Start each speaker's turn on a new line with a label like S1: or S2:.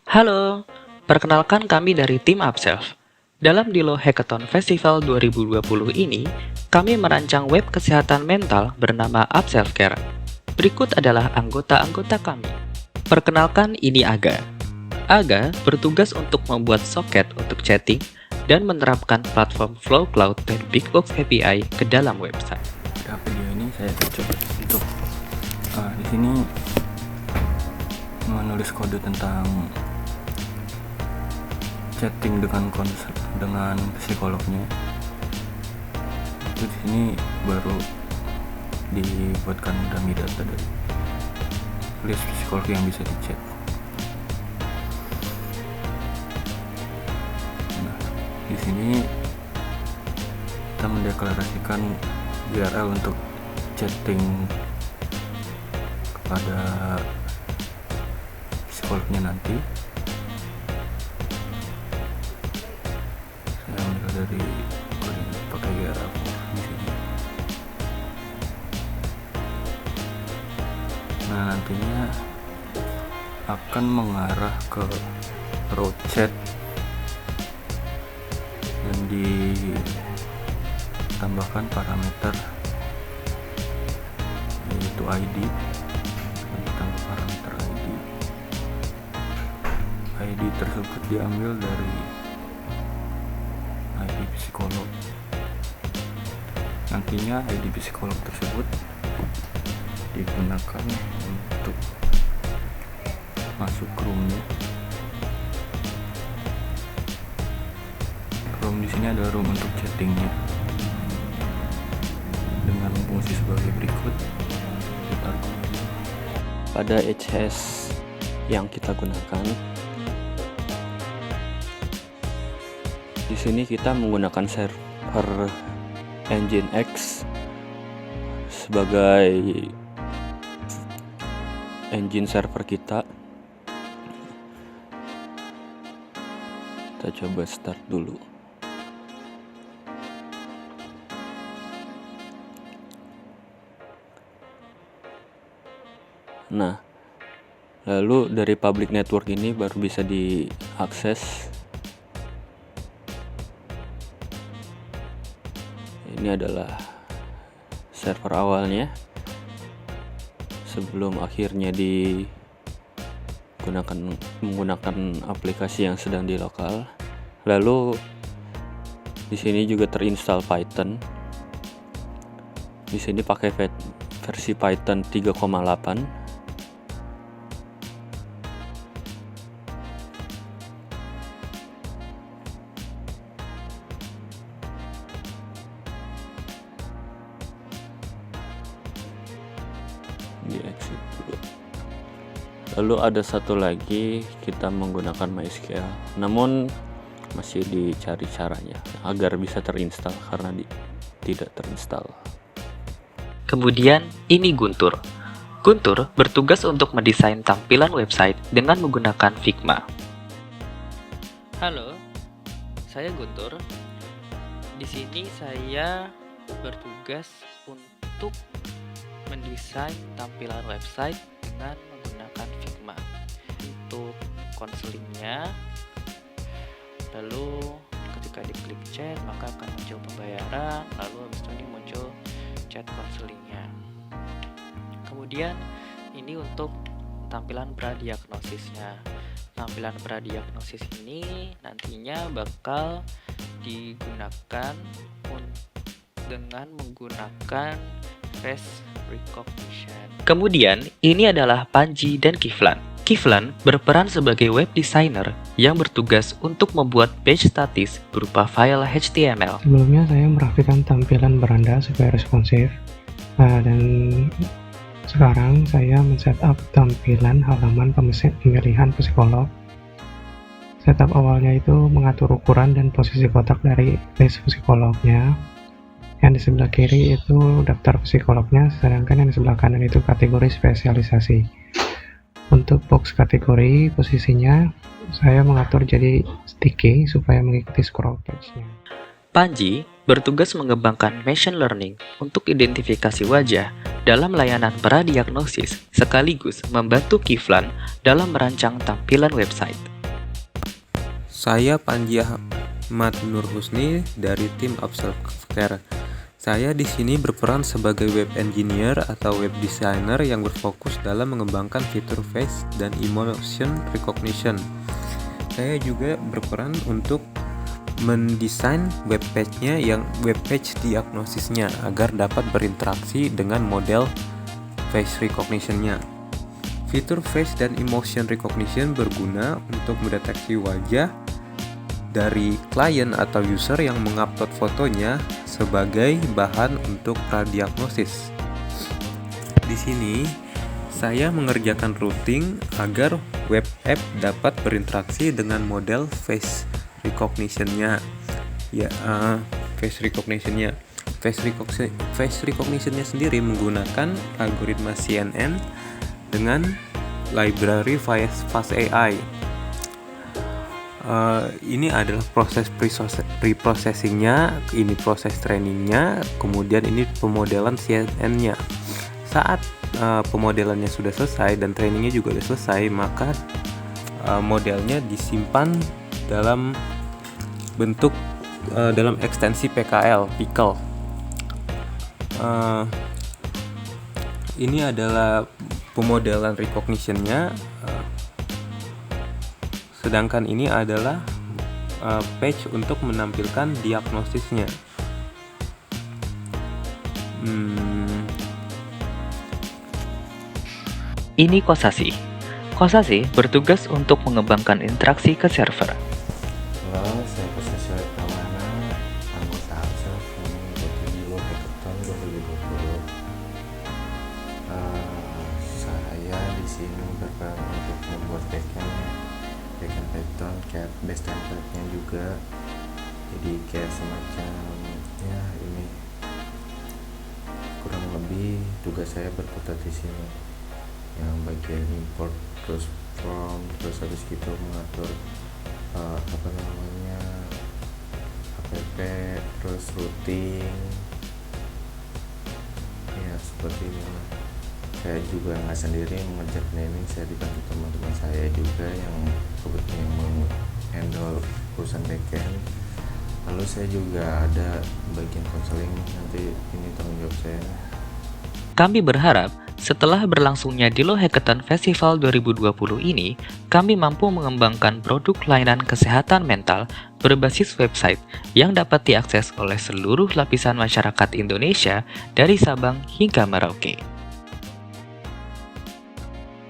S1: Halo, perkenalkan kami dari tim Upself. Dalam Dilo Hackathon Festival 2020 ini, kami merancang web kesehatan mental bernama Upself Care. Berikut adalah anggota-anggota kami. Perkenalkan, ini Aga. Aga bertugas untuk membuat soket untuk chatting dan menerapkan platform Flow Cloud dan Bigbox API ke dalam website.
S2: Pada video ini saya coba untuk di sini menulis kode tentang chatting dengan psikolognya. Itu di sini baru dibuatkan dummy data dari list psikolog yang bisa dichat. Nah, di sini kita mendeklarasikan URL untuk chatting kepada psikolognya nanti. Saya ambil dari kode pakai URL di sini. Nah, nantinya akan mengarah ke row chat dan ditambahkan parameter yaitu ID. Ditambah parameter ID tersebut diambil dari ID psikolog. Nantinya ID psikolog tersebut digunakan untuk masuk ke roomnya. Room di sini ada room untuk chattingnya dengan fungsi sebagai berikut. Pada HS yang kita gunakan, di sini kita menggunakan server Nginx sebagai engine server kita. Kita coba start dulu. Nah, lalu dari public network ini baru bisa diakses. Ini adalah server awalnya sebelum akhirnya menggunakan aplikasi yang sedang di lokal. Lalu di sini juga terinstall Python. Di sini pakai versi Python 3,8. Di exit dulu. Lalu ada satu lagi, kita menggunakan MySQL, namun masih dicari caranya agar bisa terinstall karena tidak terinstall.
S1: Kemudian, ini Guntur. Guntur bertugas untuk mendesain tampilan website dengan menggunakan Figma. Halo, saya Guntur. Di sini saya bertugas untuk mendesain tampilan website dengan menggunakan Figma. Untuk konselingnya, lalu ketika diklik chat maka akan muncul pembayaran, lalu habis itu ini muncul chat konselingnya. Kemudian ini untuk tampilan pradiagnosisnya. Tampilan pradiagnosis ini nantinya bakal digunakan dengan menggunakan face recognition. Kemudian, ini adalah Panji dan Kiflan. Kiflan berperan sebagai web designer yang bertugas untuk membuat page statis berupa file HTML.
S3: Sebelumnya saya merapikan tampilan beranda supaya responsif, dan sekarang saya men-setup tampilan halaman pemilihan psikolog. Setup awalnya itu mengatur ukuran dan posisi kotak dari list psikolognya. Yang di sebelah kiri itu daftar psikolognya, sedangkan yang di sebelah kanan itu kategori spesialisasi. Untuk box kategori posisinya saya mengatur jadi sticky supaya mengikuti scroll page-nya.
S1: Panji bertugas mengembangkan machine learning untuk identifikasi wajah dalam layanan pradiagnosis sekaligus membantu Kiflan dalam merancang tampilan website.
S4: Saya Panji Ahmad Nur Husni dari tim AppSelfCare. Saya di sini berperan sebagai web engineer atau web designer yang berfokus dalam mengembangkan fitur face dan emotion recognition. Saya juga berperan untuk mendesain web page diagnosisnya agar dapat berinteraksi dengan model face recognition-nya. Fitur face dan emotion recognition berguna untuk mendeteksi wajah dari klien atau user yang mengupload fotonya sebagai bahan untuk pradiagnosis. Di sini saya mengerjakan routing agar web app dapat berinteraksi dengan model face recognition-nya. Face recognition-nya sendiri menggunakan algoritma CNN dengan library Fast AI. Ini adalah proses pre-processingnya, ini proses trainingnya, kemudian ini pemodelan CNN-nya. Saat pemodelannya sudah selesai dan trainingnya juga sudah selesai, maka modelnya disimpan dalam bentuk dalam ekstensi PKL. Ini adalah pemodelan recognition-nya, sedangkan ini adalah page untuk menampilkan diagnosisnya.
S5: Ini Kosasi. Kosasi bertugas untuk mengembangkan interaksi ke server.
S6: Halo, saya Kosasi Tawana, anggota AppSelf yang mengikuti di World Hackathon 2020. Saya di sini berperan untuk membuat backend Python, kayak base template-nya juga. Jadi kayak semacam ini kurang lebih tugas saya berkutat di sini. Yang bagian import, terus from, terus habis gitu mengatur app, terus routing, ya seperti ini. Saya juga nggak sendiri mengerjakan ini, saya dibantu teman-teman saya juga yang kebetulan meng-handle urusan backend. Lalu saya juga ada bagian konseling, nanti ini tanggung jawab saya.
S5: Kami berharap setelah berlangsungnya Dilo Hackathon Festival 2020 ini, kami mampu mengembangkan produk layanan kesehatan mental berbasis website yang dapat diakses oleh seluruh lapisan masyarakat Indonesia dari Sabang hingga Merauke.